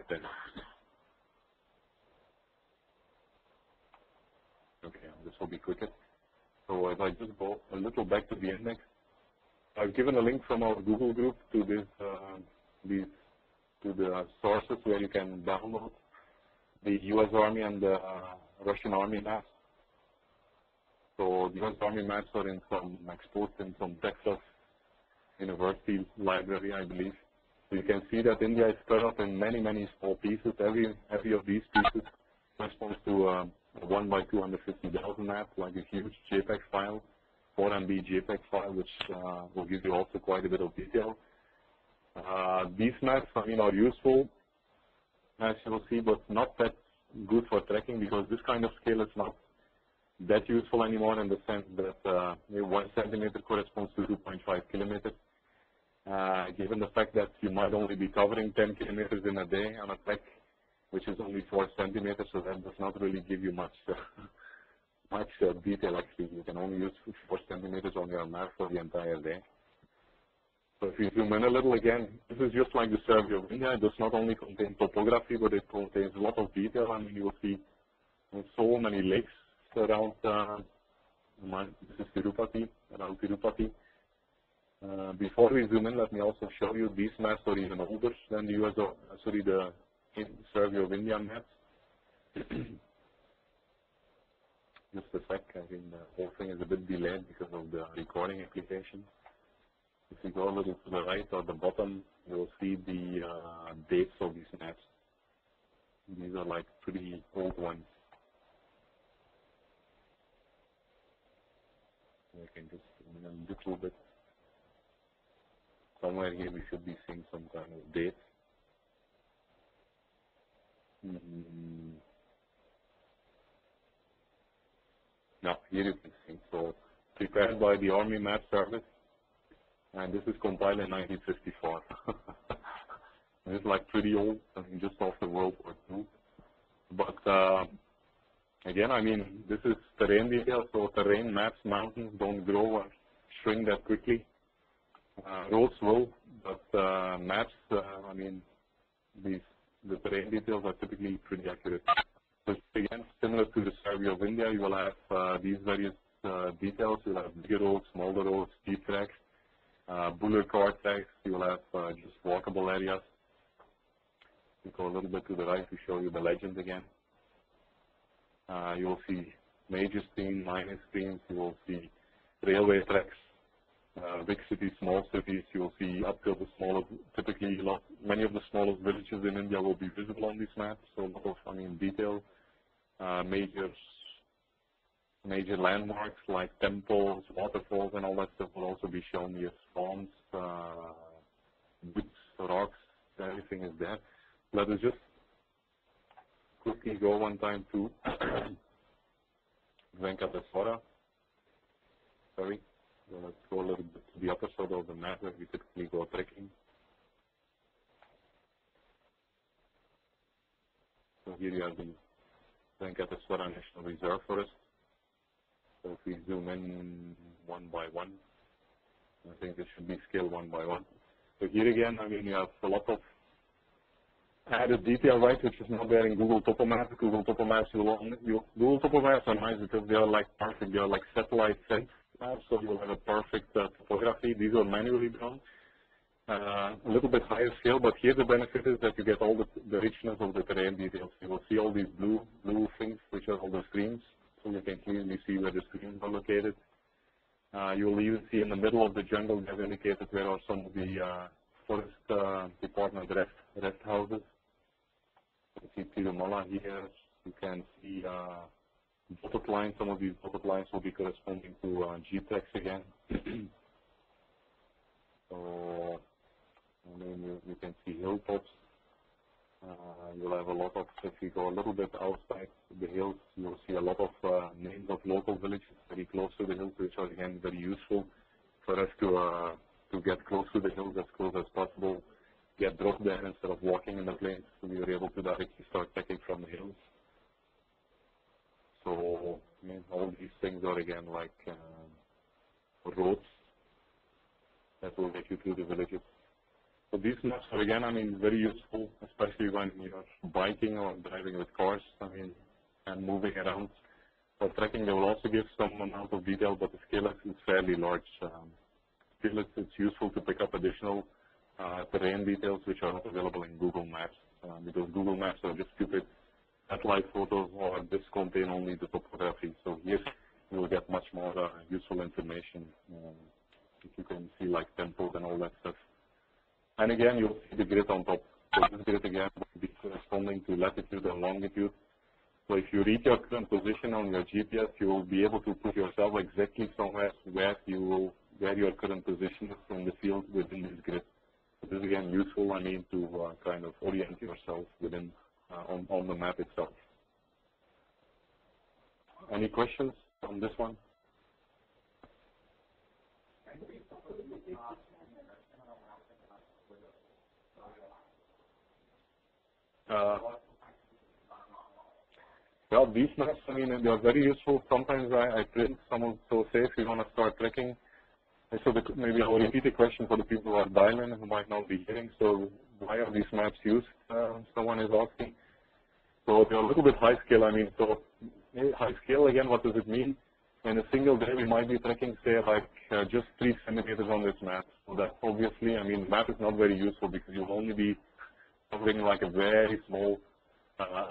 then. Okay, this will be quicker. So if I just go a little back to the index, I've given a link from our Google group to to the sources where you can download the U.S. Army and the Russian Army maps. So the U.S. Army maps are exposed in some Texas University library, I believe. So you can see that India is cut up in many, many small pieces. Every of these pieces corresponds to a 1 by 250,000 map, like a huge JPEG file, 4 MB JPEG file, which will give you also quite a bit of detail. These maps, I mean, are useful, as you will see, but not that good for tracking, because this kind of scale is not that useful anymore, in the sense that 1 centimeter corresponds to 2.5 kilometers. Given the fact that you might only be covering 10 kilometers in a day on a trek, which is only 4 centimeters, so that does not really give you much detail. Actually, you can only use 4 centimeters on your map for the entire day. So if you zoom in a little again, this is just like the survey of India. It does not only contain topography, but it contains a lot of detail. I mean, you will see so many lakes around. This is Tirupati, around Tirupati. Before we zoom in, let me also show you these maps are even older than the survey of India maps. Just a sec, I think the whole thing is a bit delayed because of the recording application. If you go a little to the right or the bottom, you will see the dates of these maps. These are like pretty old ones. I can just zoom in a little bit. Somewhere here we should be seeing some kind of date. No, here you can see. So prepared by the Army Map Service, and this is compiled in 1954. It's like pretty old, I mean, just after World War II. But again, I mean, this is terrain detail, so terrain maps, mountains don't grow or shrink that quickly. Roads will, but maps, I mean, the terrain details are typically pretty accurate. So again, similar to the survey of India, you will have these various details. You'll have bigger roads, smaller roads, steep tracks, bullet car tracks. You will have just walkable areas. We go a little bit to the right to show you the legend again. You will see major streams, minor streams. You will see railway tracks. Big cities, small cities, you will see up to the smallest, typically many of the smallest villages in India will be visible on these maps, so a lot of, I mean, detail. Major landmarks like temples, waterfalls, and all that stuff will also be shown here. Swamps, woods, rocks, everything is there. Let us just quickly go one time to Venkateswara. Sorry. So let's go a little bit to the upper side of the map where we typically go trekking. So here you have the Venkateswara National Reserve Forest. So if we zoom in one by one, I think this should be scaled one by one. So here again, I mean, you have a lot of added detail, right, which is not there in Google Topomaps. Google Topomaps, Google Topomaps are nice because they are like perfect. They are like satellite sent maps, so you will have a perfect topography. These are manually drawn, a little bit higher scale, but here the benefit is that you get all the richness of the terrain details. You will see all these blue things, which are all the streams, so you can clearly see where the streams are located. You will even see in the middle of the jungle, they have indicated where are some of the forest department rest houses. You see Tirumala here. You can see dotted lines. Some of these dotted lines will be corresponding to G-tracks again. So, I mean, you can see hilltops. You'll have a lot of, if you go a little bit outside the hills, you'll see a lot of names of local villages very close to the hills, which are again very useful for us to get close to the hills, as close as possible, get dropped there instead of walking in the plains, so we were able to directly start checking from the hills. So, I mean, all these things are again like roads that will take you through the villages. So these maps are, again, I mean, very useful, especially when you're biking or driving with cars, I mean, and moving around. For trekking, they will also give some amount of detail, but the scale is fairly large. Still, it's useful to pick up additional terrain details which are not available in Google Maps, because Google Maps are just stupid satellite photos or just contain only the topography. So here you will get much more useful information. You can see like tempos and all that stuff. And again, you'll see the grid on top. So this grid again will be corresponding to latitude and longitude. So if you read your current position on your GPS, you will be able to put yourself exactly somewhere where your current position is in the field within this grid. So this is again useful, I mean, to kind of orient yourself within on the map itself. Any questions on this one? Well, these maps, I mean, they are very useful. Sometimes I print some of, so say if you want to start tracking, so maybe I'll repeat the question for the people who are dialing who might not be hearing. So why are these maps used? Someone is asking. So they're a little bit high scale. I mean, so high scale, again, what does it mean? In a single day, we might be tracking, say, like just 3 centimeters on this map. So that obviously, I mean, the map is not very useful because you'll only be covering like a very small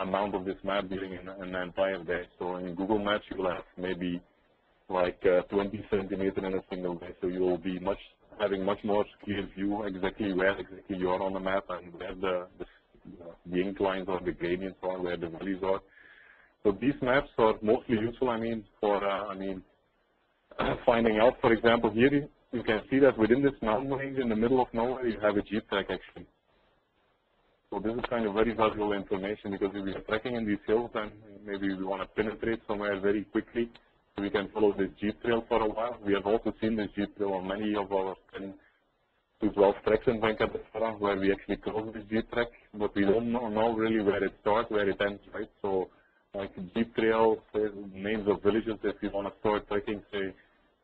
amount of this map during an entire day. So in Google Maps, you will have maybe like 20 centimeters in a single day. So you will be having much more clear view exactly where exactly you are on the map and where the inclines or the gradients are, where the valleys are. So these maps are mostly useful, I mean, for finding out. For example, here you can see that within this mountain range in the middle of nowhere, you have a jeep track actually. So this is kind of very valuable information because if we are trekking in these hills and maybe we want to penetrate somewhere very quickly, so we can follow this jeep trail for a while. We have also seen this jeep trail on many of our 10 to 12 treks in Venkateswara where we actually cross this jeep track, but we don't know really where it starts, where it ends, right? So like jeep trail, say, names of villages, if you want to start trekking, say,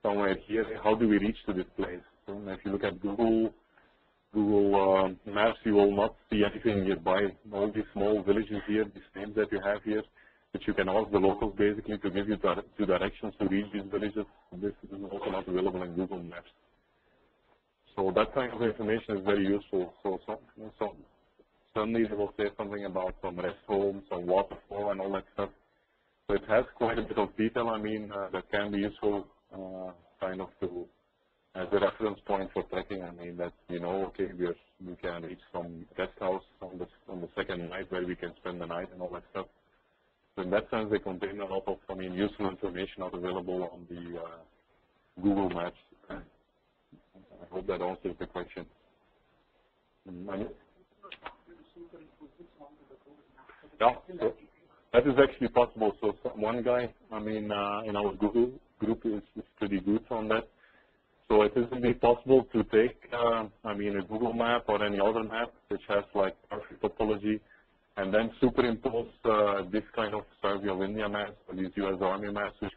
somewhere here, how do we reach to this place? So if you look at Google Maps, you will not see anything nearby. All these small villages here, these names that you have here, which you can ask the locals basically to give you two directions to reach these villages. This is also not available in Google Maps. So that kind of information is very useful. So suddenly they will say something about some rest homes, some waterfall and all that stuff. So it has quite a bit of detail, I mean, that can be useful kind of to as a reference point for trekking. I mean that, you know, okay, we can reach some rest house on the second night where we can spend the night and all that stuff. So in that sense, they contain a lot of, I mean, useful information not available on the Google Maps. I hope that answers the question. Yeah, so that is actually possible. So one guy, I mean, in our Google group is pretty good on that. So it is indeed possible to take, I mean, a Google map or any other map which has like perfect topology, and then superimpose this kind of Survey of India maps or these US Army maps which